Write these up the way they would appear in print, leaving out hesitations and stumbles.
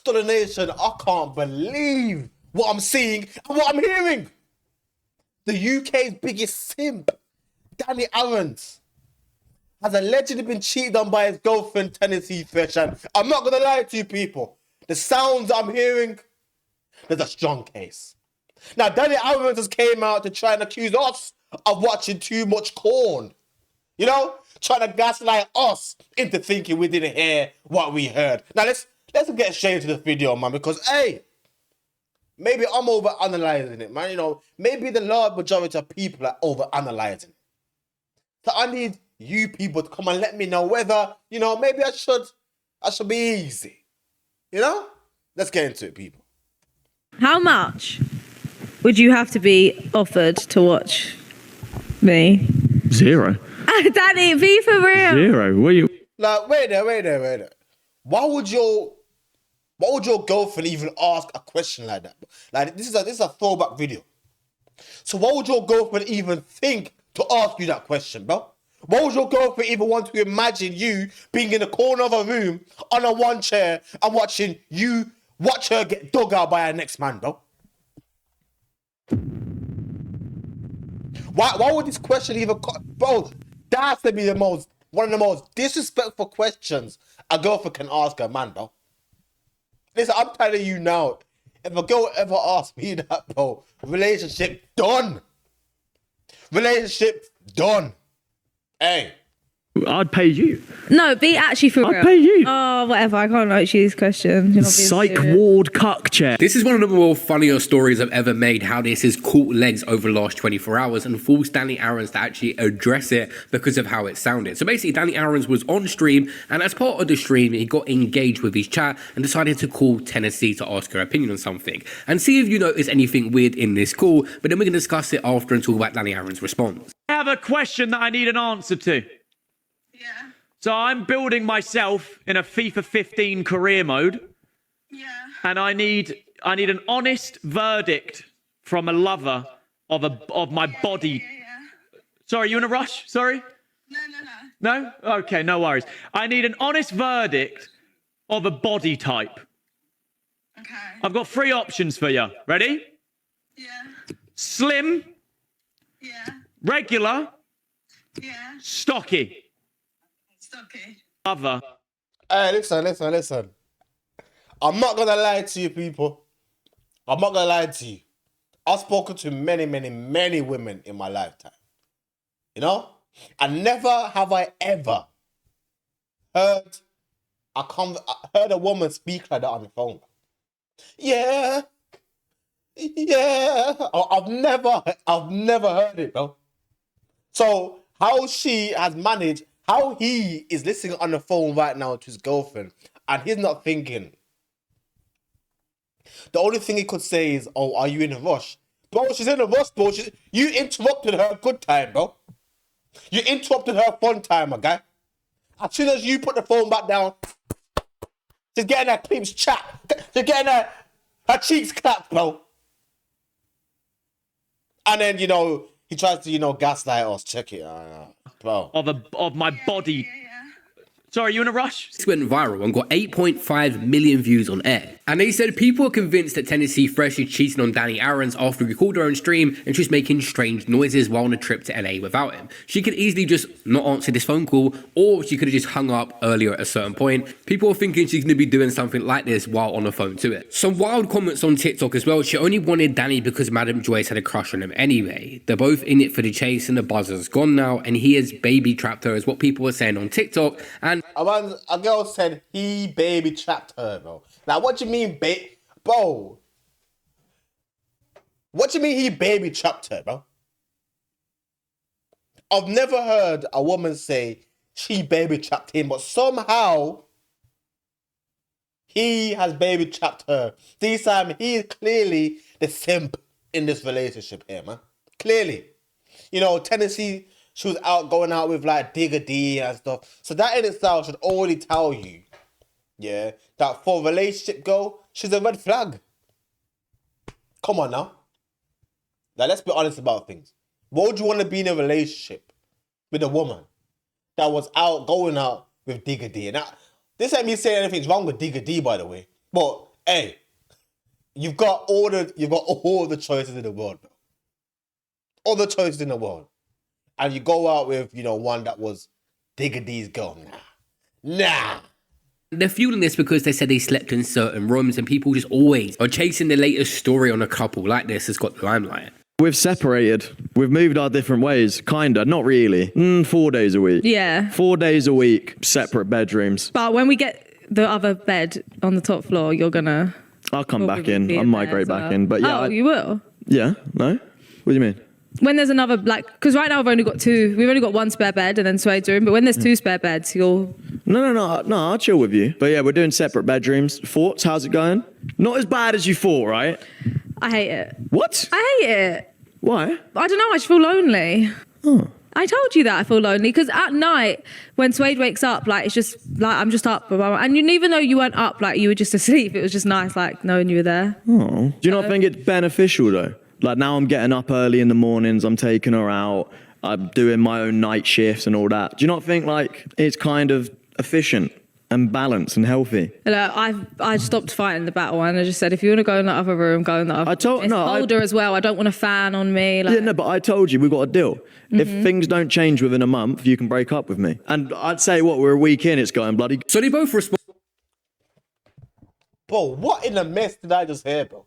Stulla Nation, I can't believe what I'm seeing and what I'm hearing. The UK's biggest simp, Danny Aaron's, has allegedly been cheated on by his girlfriend, Tennessee Fresh. And I'm not going to lie to you people. The sounds I'm hearing, there's a strong case. Now, Danny Aaron's has came out to try and accuse us of watching too much corn. You know? Trying to gaslight us into thinking we didn't hear what we heard. Now, let's get straight into the video, man, because, hey, maybe I'm over-analyzing it, man. You know, maybe the large majority of people are over-analyzing it. So I need you people to come and let me know whether, you know, maybe I should be easy. You know? Let's get into it, people. How much would you have to be offered to watch me? 0. Danny, be for real. 0. What are you? Like, wait there. Why would your girlfriend even ask a question like that? Like, this is a throwback video. So why would your girlfriend even think to ask you that question, bro? Why would your girlfriend even want to imagine you being in the corner of a room on a one chair and watch her get dug out by her next man, bro? Why would this question even... Bro, that has to be one of the most disrespectful questions a girlfriend can ask her man, bro. Listen, I'm telling you now, if a girl ever asks me that, bro, relationship done. Relationship done. Hey. I'd pay you. No, be actually for real. I'd pay you. Oh, whatever. I can't answer these questions. You're not being Psych serious. ward cuck chair. This is one of the more funnier stories I've ever made, how this has caught legs over the last 24 hours and forced Danny Aaron's to actually address it because of how it sounded. So basically, Danny Aaron's was on stream, and as part of the stream, he got engaged with his chat and decided to call Tennessee to ask her opinion on something. And see if you notice anything weird in this call, but then we can discuss it after and talk about Danny Aaron's response. I have a question that I need an answer to. Yeah. So I'm building myself in a FIFA 15 career mode. Yeah. And I need an honest verdict from a lover of my body. Yeah. Sorry, you in a rush? Sorry? No. No? Okay, no worries. I need an honest verdict of a body type. Okay. I've got 3 options for you. Ready? Yeah. Slim, Yeah. regular, Yeah. stocky. Stocky. Lover. Hey, listen. I'm not gonna lie to you, people. I'm not gonna lie to you. I've spoken to many women in my lifetime. You know? And never have I ever heard a woman speak like that on the phone. Yeah. I've never heard it, bro. So how he is listening on the phone right now to his girlfriend, and he's not thinking. The only thing he could say is, "Oh, are you in a rush?" Bro, she's in a rush, bro. You interrupted her good time, bro. You interrupted her fun time, my guy. As soon as you put the phone back down, she's getting her clips chapped. She's getting her cheeks clapped, bro. And then, you know, he tries to, gaslight us. Check it, bro. Of my body. Yeah. Sorry, you in a rush? This went viral and got 8.5 million views on air. And they said people are convinced that Tennessee Fresh is cheating on Danny Aaron's after he called her on stream and she's making strange noises while on a trip to LA without him. She could easily just not answer this phone call, or she could have just hung up earlier at a certain point. People are thinking she's going to be doing something like this while on the phone to it. Some wild comments on TikTok as well. She only wanted Danny because Madam Joyce had a crush on him anyway. They're both in it for the chase and the buzzer's gone now, and he has baby trapped her is what people are saying on TikTok. And a girl said he baby trapped her, bro. Now, what do you mean, bro? What do you mean he baby trapped her, bro? I've never heard a woman say she baby trapped him, but somehow he has baby trapped her. This time, he is clearly the simp in this relationship here, man. Clearly. You know, Tennessee, she was going out with like Digger D and stuff. So that in itself should already tell you, yeah, that for a relationship girl, she's a red flag. Come on now. Now let's be honest about things. Why would you want to be in a relationship with a woman that was going out with Digger D? Now, this ain't me saying anything's wrong with Digger D, by the way. But Hey, you've got all the choices in the world, bro. All the choices in the world. And you go out with, one that was Digger D's girl. Nah. They're fueling this because they said they slept in certain rooms, and people just always are chasing the latest story on a couple like this that's got the limelight. We've separated. We've moved our different ways. Kinda. Not really. 4 days a week. Yeah. 4 days a week, separate bedrooms. But when we get the other bed on the top floor, you're gonna... I'll come back probably in. be I'll there migrate as back well. in. But yeah. Oh, you will? Yeah? No? What do you mean? When there's another, because right now we've only got one spare bed and then Suede's room, but when there's two spare beds, you'll... No, I'll chill with you. But yeah, we're doing separate bedrooms. Thoughts? How's it going? Not as bad as you thought, right? I hate it. What? I hate it. Why? I don't know, I just feel lonely. I told you that I feel lonely, because at night, when Suede wakes up, it's just, I'm just up. And even though you weren't up, you were just asleep, it was just nice, knowing you were there. Oh. Do you not think it's beneficial, though? Now I'm getting up early in the mornings, I'm taking her out, I'm doing my own night shifts and all that. Do you not think, it's kind of efficient and balanced and healthy? I stopped fighting the battle and I just said, if you want to go in the other room, go in the other room. It's colder as well. I don't want a fan on me. Yeah, no, but I told you we've got a deal. If things don't change within a month, you can break up with me. And I'd say, we're a week in, it's going bloody... So they both respond. Bro, what in the mess did I just hear, bro?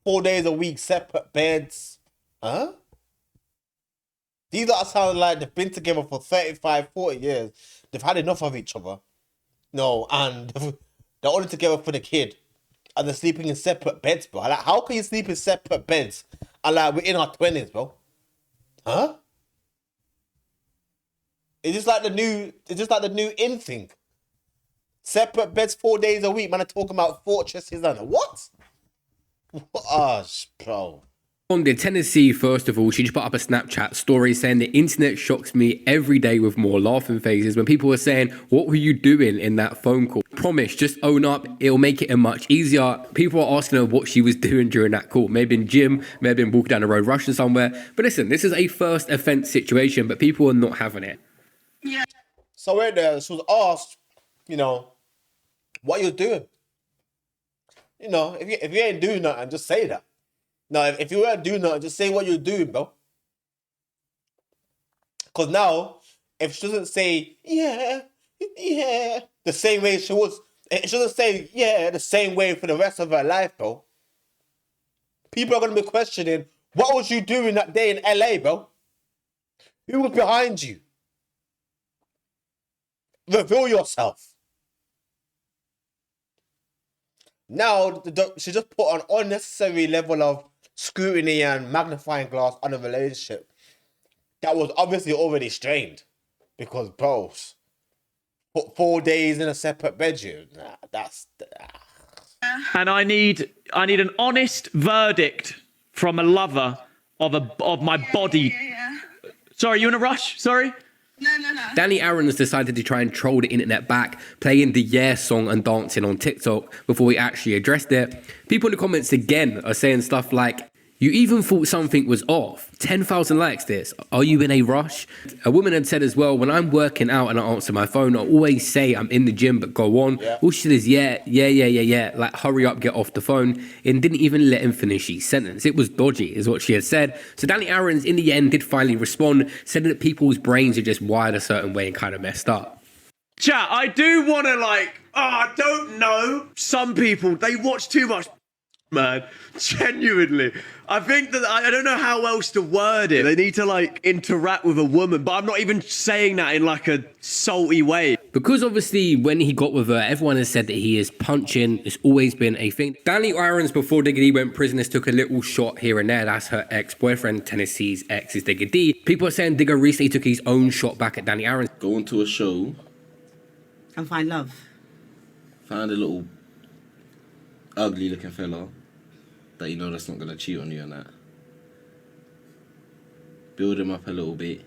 4 days a week, separate beds. Huh? These lot sound like they've been together for 35, 40 years. They've had enough of each other. No, and they're only together for the kid. And they're sleeping in separate beds, bro. How can you sleep in separate beds? And we're in our 20s, bro. Huh? It's just like the new in thing. Separate beds 4 days a week. Man, I'm talking about fortresses and what? Oh, bro. On the Tennessee, first of all, she just put up a Snapchat story saying the internet shocks me every day with more laughing faces when people were saying, what were you doing in that phone call? Promise, just own up. It'll make it much easier. People are asking her what she was doing during that call. Maybe in gym, maybe been walking down the road, rushing somewhere. But listen, this is a first offense situation, but people are not having it. Yeah. So right there, she was asked, what you're doing. If you ain't doing nothing, just say that. No, if you weren't doing nothing, just say what you're doing, bro. Because now, if she doesn't say, yeah, the same way she was, she doesn't say, yeah, the same way for the rest of her life, bro. People are going to be questioning, what was you doing that day in LA, bro? Who was behind you? Reveal yourself. Now, she just put an unnecessary level of scrutiny and magnifying glass on a relationship that was obviously already strained. Because, bro, put 4 days in a separate bedroom. And I need an honest verdict from a lover of my body. Yeah. Sorry, you in a rush? Sorry? No. Danny Aaron's decided to try and troll the internet back, playing the Yeah song and dancing on TikTok before he actually addressed it. People in the comments again are saying stuff like, you even thought something was off. 10,000 likes this. Are you in a rush? A woman had said as well, when I'm working out and I answer my phone, I always say I'm in the gym, but go on. Yeah. All she said is, yeah. Like, hurry up, get off the phone. And didn't even let him finish his sentence. It was dodgy, is what she had said. So Danny Aaron's, in the end, did finally respond, saying that people's brains are just wired a certain way and kind of messed up. Chat, I do want to I don't know. Some people, they watch too much, man. Genuinely. I think that I don't know how else to word it. They need to interact with a woman, but I'm not even saying that in a salty way. Because obviously when he got with her, everyone has said that he is punching. It's always been a thing. Danny Irons, before Digga D went prisoners, took a little shot here and there. That's her ex-boyfriend. Tennessee's ex is Digga D. People are saying Digga recently took his own shot back at Danny Irons. Go into a show, and find love. find a little ugly looking fella that you know that's not gonna cheat on you and that. Build him up a little bit.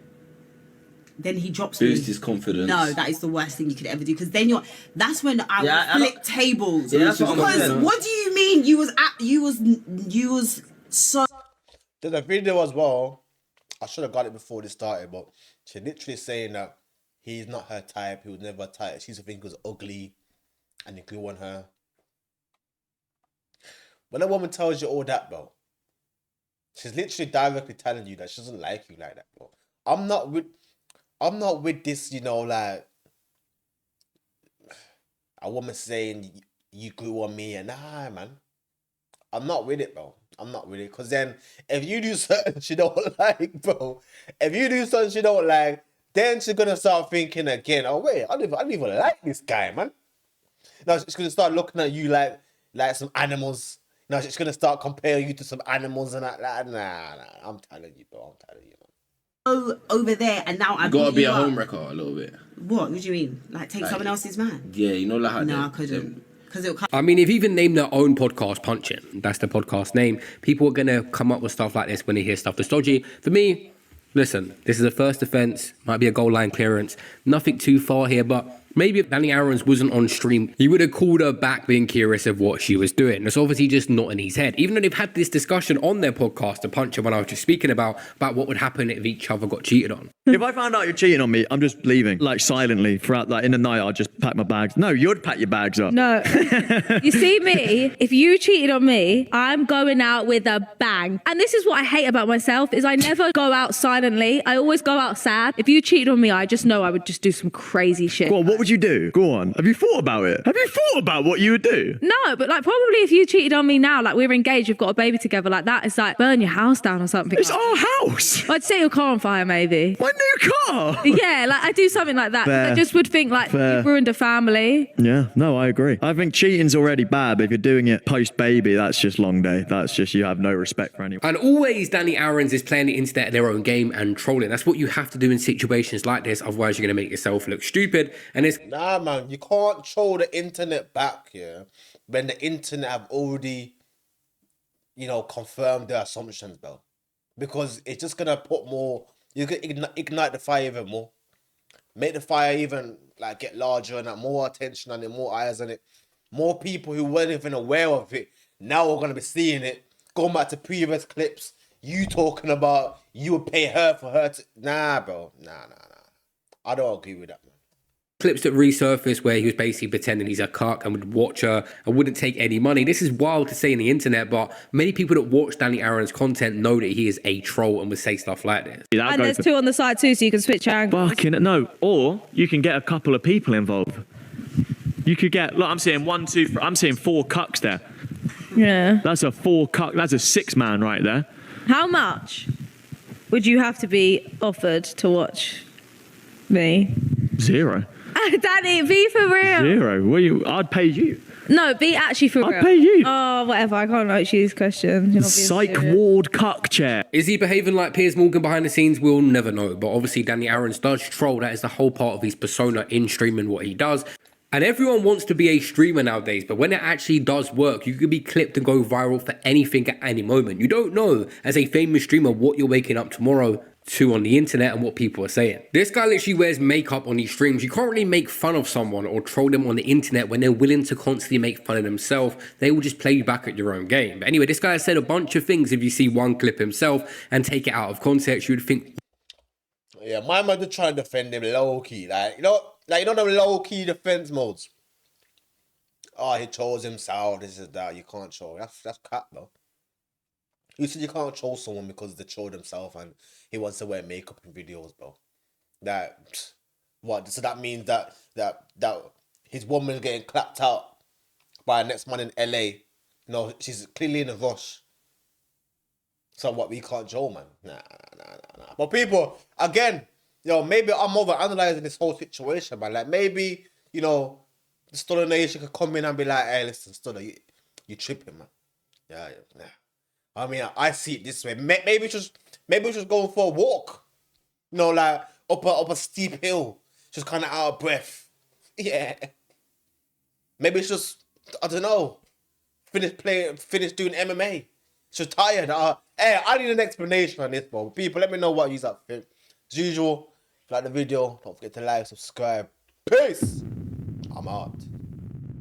Then he drops Boost me. his confidence. No, that is the worst thing you could ever do, because then that's when I Yeah, would flip tables. Yeah, that's what I'm because saying. what do you mean you was so There's a video as well. I should have got it before this started, but she's literally saying that he's not her type. He was never her type. She used to think he was ugly, and he grew on her. when a woman tells you all that, bro, she's literally directly telling you that she doesn't like you like that, bro. I'm not with this, you know, like a woman saying you grew on me and nah, man. I'm not with it, bro. I'm not with it. Cause then if you do something she don't like, bro, if you do something she don't like, then she's gonna start thinking again, oh wait, I don't even like this guy, man. Now she's gonna start looking at you like some animals. Now she's gonna start comparing you to some animals and that. Nah. I'm telling you, bro. I'm telling you, man. Oh, over there, and now I Gotta beat be you a up. home wrecker a little bit. What do you mean? Like take Like, someone else's man? Yeah, you know, like how No, I them- couldn't. Because it'll come. I mean, if you even name their own podcast Punching, that's the podcast name, people are going to come up with stuff like this when they hear stuff that's dodgy. For me, listen, this is a first offence, might be a goal line clearance, nothing too far here, but maybe if Danny Aaron's wasn't on stream, he would have called her back being curious of what she was doing. That's obviously just not in his head. Even though they've had this discussion on their podcast, The Puncher, when I was just speaking about what would happen if each other got cheated on. If I found out you're cheating on me, I'm just leaving, like silently throughout. Like in the night, I'd just pack my bags. No, you'd pack your bags up. No. You see me, if you cheated on me, I'm going out with a bang. And this is what I hate about myself, is I never go out silently. I always go out sad. If you cheated on me, I just know I would just do some crazy shit. Go on, what would you do? Go on. Have you thought about it? Have you thought about what you would do? No, but like probably if you cheated on me now, like we're engaged, we've got a baby together, like that, it's like burn your house down or something. It's our house. I'd set your car on fire maybe. My new car. Yeah, like I do something like that. Fair. I just would think like Fair. you've ruined a family. Yeah, no, I agree. I think cheating's already bad, but if you're doing it post-baby, that's just long day. That's just, you have no respect for anyone. And always Danny Aaron's is playing the internet at their own game and trolling. That's what you have to do in situations like this, otherwise you're going to make yourself look stupid. And it's Nah, man, you can't troll the internet back, yeah, when the internet have already, you know, confirmed their assumptions, bro. Because it's just gonna put more, you can ignite the fire even more. Make the fire even, like, get larger and have more attention on it, more eyes on it. More people who weren't even aware of it, now are gonna be seeing it. Going back to previous clips, you talking about you would pay her for her to... Nah, bro. Nah. I don't agree with that, man. clips that resurfaced where he was basically pretending he's a cuck and would watch her and wouldn't take any money. This is wild to say on the internet, but many people that watch Danny Aaron's content know that he is a troll and would say stuff like this. And there's two on the side too, so you can switch angles. Fucking no. Or you can get a couple of people involved. You could get, look, I'm seeing 4 cucks there. Yeah. That's a 4 cuck, that's a 6-man right there. How much would you have to be offered to watch me? 0. Danny, be for real. 0. Well, I'd pay you. No, be actually for real. I'd pay you. Oh, whatever. I can't answer these questions. You're not being Psych serious. ward cuck chair. Is he behaving like Piers Morgan behind the scenes? We'll never know. But obviously Danny Aaron's does troll. That is the whole part of his persona in streaming what he does. And everyone wants to be a streamer nowadays, but when it actually does work, you could be clipped and go viral for anything at any moment. You don't know, as a famous streamer, what you're waking up tomorrow to on the internet and what people are saying. This guy literally wears makeup on these streams. You can't really make fun of someone or troll them on the internet when they're willing to constantly make fun of themselves. They will just play you back at your own game. But anyway, this guy has said a bunch of things. If you see one clip himself and take it out of context, you would think... Yeah, my man just trying to defend him low-key. Like, you know the low-key defense modes? Oh, he chose himself, this is that. You can't troll. That's crap, bro. You said you can't troll someone because they trolled himself and he wants to wear makeup in videos, bro. What? So that means that his woman is getting clapped out by the next man in LA. You know, she's clearly in a rush. So what, we can't troll, man? Nah. But people, again, maybe I'm overanalyzing this whole situation, man. Like, maybe, the Stulla Nation could come in and be like, hey, listen, Stulla, you tripping, man. Yeah. I mean, I see it this way. Maybe just going for a walk. Like up a steep hill. Just kind of out of breath. Yeah. Maybe it's just, I don't know, finish doing MMA. She's tired. Hey, I need an explanation on this, bro. People, let me know what you think. As usual, if you like the video, don't forget to like, subscribe. Peace. I'm out.